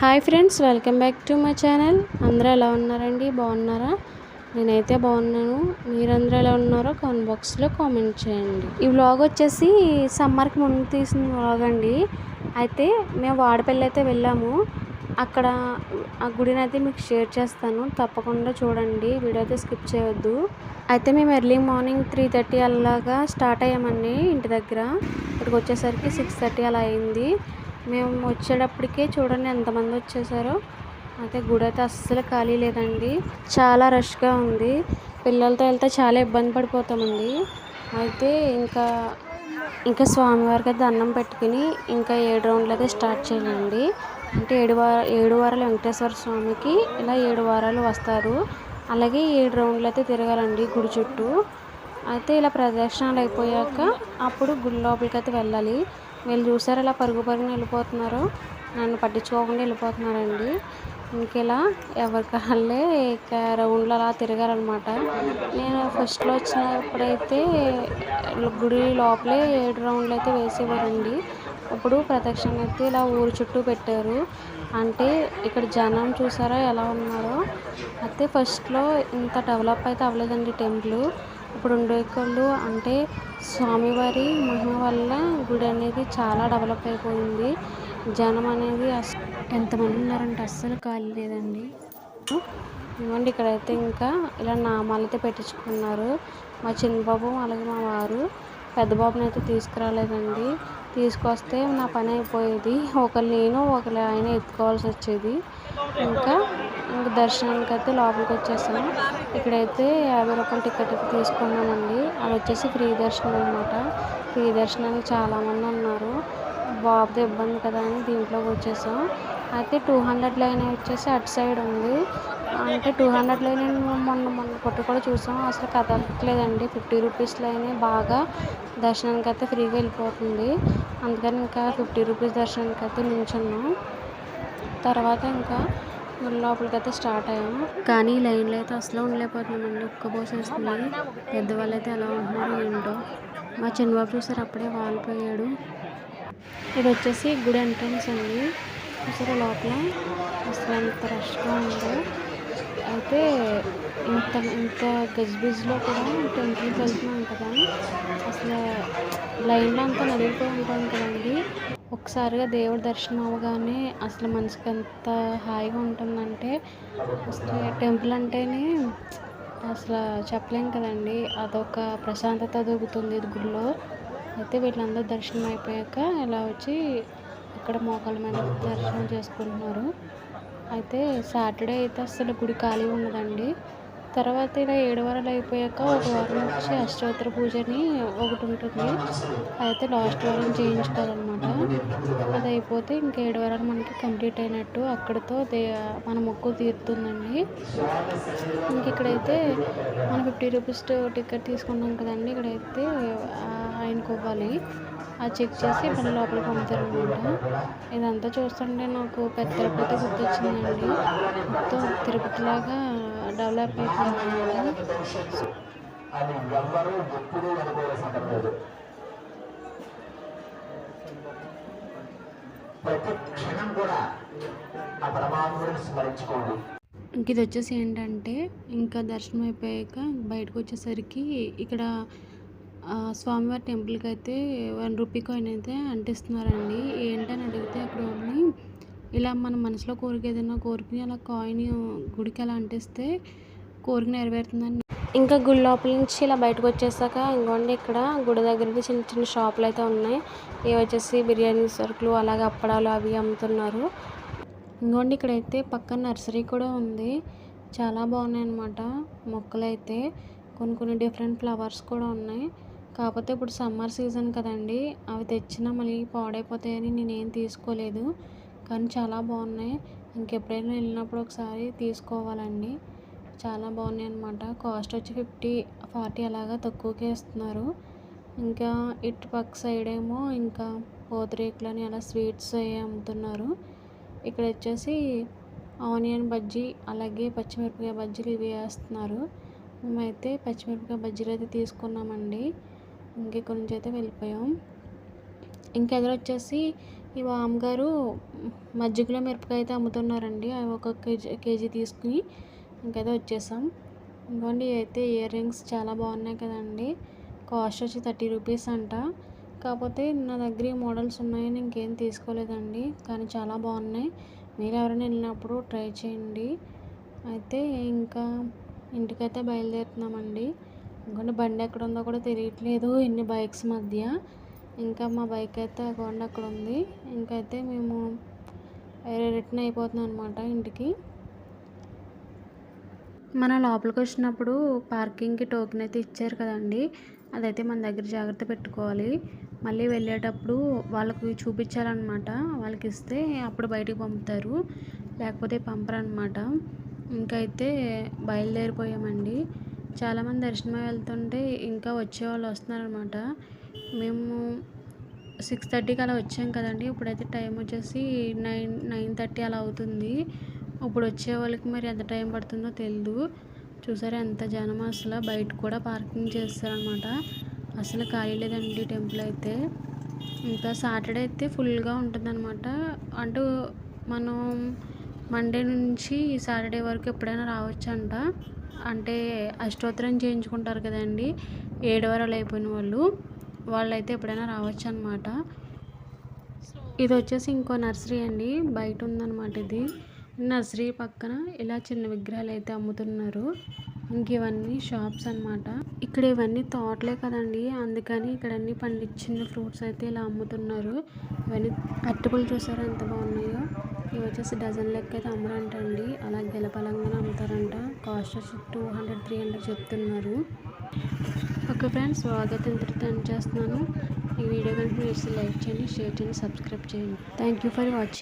Hi friends, welcome back to my channel. అందరూ ఎలా ఉన్నారండి? బాగున్నారా? నేనైతే బాగున్నాను. మీరందరూ ఎలా ఉన్నారో కామెంట్ బాక్స్లో కామెంట్ చేయండి. ఈ వ్లాగ్ వచ్చేసి సమ్మర్కి ముందు తీసిన వ్లాగ్ అండి. అయితే మేము వాడపల్లి అయితే వెళ్ళాము. అక్కడ ఆ గుడిని అయితే మీకు షేర్ చేస్తాను, తప్పకుండా చూడండి, వీడియో అయితే స్కిప్ చేయొద్దు. అయితే మేము ఎర్లీ మార్నింగ్ 3:30 అలాగా స్టార్ట్ అయ్యామండి ఇంటి దగ్గర. ఇక్కడికి వచ్చేసరికి 6:30 అలా అయింది. మేము వచ్చేటప్పటికే చూడండి ఎంతమంది వచ్చేసారో. అయితే గుడి అయితే అస్సలు ఖాళీ లేదండి, చాలా రష్గా ఉంది. పిల్లలతో వెళ్తే చాలా ఇబ్బంది పడిపోతామండి. అయితే ఇంకా స్వామివారికి అయితే దండం పెట్టుకుని ఇంకా 7 రౌండ్లు అయితే స్టార్ట్ చేయాలండి. అంటే 7 వారాలు వెంకటేశ్వర స్వామికి ఇలా 7 వారాలు వస్తారు. అలాగే 7 రౌండ్లు అయితే తిరగాలండి గుడి చుట్టూ. అయితే ఇలా ప్రదక్షిణాలు అయిపోయాక అప్పుడు గుడి లోపలికి అయితే వెళ్ళాలి. వీళ్ళు చూసారు ఇలా పరుగున వెళ్ళిపోతున్నారు, నన్ను పట్టించుకోకుండా వెళ్ళిపోతున్నారండి. ఇంకెలా ఎవరికాళ్ళే ఇక రౌండ్లు అలా తిరగాలన్నమాట. నేను ఫస్ట్లో వచ్చినప్పుడైతే గుడి లోపలే 7 రౌండ్లు అయితే వేసేవారండి. ఇప్పుడు ప్రదక్షిణ అయితే ఇలా ఊరు చుట్టూ పెట్టారు. అంటే ఇక్కడ జనం చూసారా ఎలా ఉన్నారో. అయితే ఫస్ట్లో ఇంత డెవలప్ అయితే అవ్వలేదండి టెంపుల్. ఇప్పుడు ఉండేవాళ్ళు అంటే స్వామివారి మహిమ వల్ల గుడి అనేది చాలా డెవలప్ అయిపోయింది. జనం అనేది ఎంతమంది ఉన్నారంటే అస్సలు ఖాళీ లేదండి. ఇవ్వండి ఇక్కడైతే ఇంకా ఇలా నామాలు అయితే పెట్టించుకున్నారు. మా చిన్నబాబు అలాగే మా వారు. పెద్ద బాబుని అయితే తీసుకురాలేదండి, తీసుకొస్తే నా పని అయిపోయేది. ఒకరు నేను ఒకరు ఆయన ఎత్తుకోవాల్సి వచ్చేది. ఇంకా దర్శనానికి అయితే లోపలికి వచ్చేసాము. ఇక్కడైతే 50 రూపాయల టికెట్ అయితే తీసుకున్నామండి. అది వచ్చేసి ఫ్రీ దర్శనం అనమాట. ఫ్రీ దర్శనానికి చాలామంది ఉన్నారు. బాబుది ఇబ్బంది కదా అని దీంట్లోకి వచ్చేసాం. అయితే 200 లైన్ వచ్చేసి అటు సైడ్ ఉంది. అంటే 200 లైన్ మొన్న కొట్టు కూడా చూసాం, అసలు కదలట్లేదండి. 50 రూపీస్ లైన్ బాగా దర్శనానికి అయితే ఫ్రీగా వెళ్ళిపోతుంది. అందుకని ఇంకా 50 రూపీస్ దర్శనానికి అయితే నిల్చున్నాం. తర్వాత ఇంకా లోపలికి అయితే స్టార్ట్ అయ్యాము. కానీ లైన్లో అయితే అసలు ఉండలేకపోతున్నామండి, ఉక్కబోసేస్తుంది. పెద్దవాళ్ళు అయితే ఎలా ఉంటున్నారో ఏంటో. మా చిన్నబాబు చూసారు అప్పుడే వాలిపోయాడు. ఇది వచ్చేసి గుడి ఎంట్రన్స్ అండి. చూసారా లోపల అసలు ఎంత రష్గా ఉందో. అయితే ఇంత గజిబిజిలో కూడా టెంపుల్కి వెళ్తున్నాం కదా, అసలు లైన్లో అంతా నలిగిపోయి ఉంటాం కదండి. ఒకసారిగా దేవుడి దర్శనం అవ్వగానే అసలు మనసుకి ఎంత హాయిగా ఉంటుందంటే, అసలు టెంపుల్ అంటేనే అసలు చెప్పలేం కదండి, అదొక ప్రశాంతత దొరుకుతుంది ఇది గుడిలో. అయితే వీళ్ళందరూ దర్శనం అయిపోయాక ఇలా వచ్చి ఇక్కడ మోకాళ్ళ మీద దర్శనం చేసుకుంటున్నారు. అయితే సాటర్డే అయితే అసలు గుడి ఖాళీ ఉండదండి. తర్వాత ఇలా 7 వారాలు అయిపోయాక ఒక వారం వచ్చి అష్టోత్తర పూజని ఒకటి ఉంటుంది. అయితే లాస్ట్ వారం చేయించుకోవాలన్నమాట. అది అయిపోతే ఇంకా 7 వారాలు మనకి కంప్లీట్ అయినట్టు. అక్కడితో మన మొక్కు తీరుతుందండి. ఇంక ఇక్కడైతే మనం 50 రూపీస్ టికెట్ తీసుకున్నాం కదండి. ఇక్కడైతే ఆయనకు ఇవ్వాలి. అది చెక్ చేసి మళ్ళీ లోపలికి పంపుతారనమాట. ఇదంతా చూస్తుంటే నాకు పెద్ద తిరుపతి గుర్తొచ్చిందండి. మొత్తం తిరుపతిలాగా డెవలప్ అయిపోయింది. ఇంక ఇది వచ్చేసి ఏంటంటే, ఇంకా దర్శనం అయిపోయాక బయటకు వచ్చేసరికి ఇక్కడ స్వామివారి టెంపుల్కి అయితే 1 రూపీ కాయిన్ అయితే అంటిస్తున్నారండి. ఏంటని అడిగితే అక్కడ వాళ్ళని ఇలా మన మనసులో కోరిక ఏదైనా కోరుకుని అలా కాయిన్ గుడికి అలా అంటిస్తే కోరిక నెరవేరుతుందని. ఇంకా గుడి లోపల నుంచి ఇలా బయటకు వచ్చేసాక ఇంకోండి ఇక్కడ గుడి దగ్గర చిన్న చిన్న షాపులు అయితే ఉన్నాయి. ఇవి వచ్చేసి బిర్యానీ సరుకులు అలాగే అప్పడాలు అవి అమ్ముతున్నారు. ఇంకోండి ఇక్కడైతే పక్కన నర్సరీ కూడా ఉంది. చాలా బాగున్నాయి అన్నమాట మొక్కలు అయితే. కొన్ని డిఫరెంట్ ఫ్లవర్స్ కూడా ఉన్నాయి. కాకపోతే ఇప్పుడు సమ్మర్ సీజన్ కదండి, అవి తెచ్చినా మళ్ళీ పాడైపోతాయని నేనేం తీసుకోలేదు. కానీ చాలా బాగున్నాయి. ఇంకెప్పుడైనా వెళ్ళినప్పుడు ఒకసారి తీసుకోవాలండి. చాలా బాగున్నాయి అన్నమాట. కాస్ట్ వచ్చి 50-40 అలాగా తక్కువకే ఇస్తున్నారు. ఇంకా ఇటు పక్క సైడ్ ఏమో ఇంకా పూతరేకులని అలా స్వీట్స్ అవి అమ్ముతున్నారు. ఇక్కడ వచ్చేసి ఆనియన్ బజ్జీ అలాగే పచ్చిమిరపకాయ బజ్జీలు ఇవి వేస్తున్నారు. మేమైతే పచ్చిమిరపకాయ బజ్జీలు అయితే తీసుకున్నామండి. ఇంక ఇక్కడ నుంచి అయితే వెళ్ళిపోయాం. ఇంకా ఎదురు వచ్చేసి ఈ మామగారు మజ్జిగలో మిరపకాయ అయితే అమ్ముతున్నారండి. అవి ఒక కేజీ తీసుకుని ఇంకైతే వచ్చేసాం. ఇంకోండి అయితే ఇయర్ రింగ్స్ చాలా బాగున్నాయి కదండి. కాస్ట్ వచ్చి 30 రూపీస్ అంట. కాకపోతే నా దగ్గర ఈ మోడల్స్ ఉన్నాయని ఇంకేం తీసుకోలేదండి. కానీ చాలా బాగున్నాయి. మీరు ఎవరైనా వెళ్ళినప్పుడు ట్రై చేయండి. అయితే ఇంకా ఇంటికైతే బయలుదేరుతున్నామండి. ఇంకోండి బండి ఎక్కడ ఉందో కూడా తెలియట్లేదు ఇన్ని బైక్స్ మధ్య. ఇంకా మా బైక్ అయితే అగోండి అక్కడ ఉంది. ఇంకైతే మేము రిటర్న్ అయిపోతున్నాం అనమాట ఇంటికి. మనం లోపలికి వచ్చినప్పుడు పార్కింగ్కి టోకెన్ అయితే ఇచ్చారు కదండి, అదైతే మన దగ్గర జాగ్రత్త పెట్టుకోవాలి. మళ్ళీ వెళ్ళేటప్పుడు వాళ్ళకి చూపించాలన్నమాట. వాళ్ళకి ఇస్తే అప్పుడు బయటికి పంపుతారు, లేకపోతే పంపరు అనమాట. ఇంకైతే బయలుదేరిపోయామండి. చాలామంది దర్శనం వెళ్తుంటే ఇంకా వచ్చేవాళ్ళు వస్తున్నారనమాట. మేము 6:30కి అలా వచ్చాం కదండి. ఇప్పుడైతే టైం వచ్చేసి 9:30 అలా అవుతుంది. ఇప్పుడు వచ్చే వాళ్ళకి మరి ఎంత టైం పడుతుందో తెలియదు. చూసారా ఎంత జనం, అసలు బయట కూడా పార్కింగ్ చేస్తారనమాట. అసలు ఖాళీ లేదండి టెంపుల్ అయితే. ఇంకా సాటర్డే అయితే ఫుల్గా ఉంటుందన్నమాట. అంటూ మనం మండే నుంచి సాటర్డే వరకు ఎప్పుడైనా రావచ్చంట. అంటే అష్టోత్తరం చేయించుకుంటారు కదండి, 7 వారాలు అయిపోయిన వాళ్ళైతే ఎప్పుడైనా రావచ్చు అనమాట. ఇది వచ్చేసి ఇంకో నర్సరీ అండి, బయట ఉందన్నమాట. ఇది నర్సరీ పక్కన ఇలా చిన్న విగ్రహాలు అయితే అమ్ముతున్నారు. ఇంక ఇవన్నీ షాప్స్ అనమాట. ఇక్కడ ఇవన్నీ తోటలే కదండి, అందుకని ఇక్కడ అన్ని పండించిన ఫ్రూట్స్ అయితే ఇలా అమ్ముతున్నారు. ఇవన్నీ అరటిపళ్ళు చూసారా ఎంత బాగున్నాయో. ఇవి వచ్చేసి డజన్ లెక్క అయితే అమ్మరంటండి, అలా గెలపలంగానే అమ్ముతారంట. కాస్ట్ వచ్చి 200-300 చెప్తున్నారు. ఓకే ఫ్రెండ్స్, వ్లాగ్ అయితే ఇంతటితో ఎండ్ చేస్తున్నాను. ఈ వీడియో కనుక మీరు లైక్ చేయండి, షేర్ చేయండి, సబ్స్క్రైబ్ చేయండి. Thank you for watching.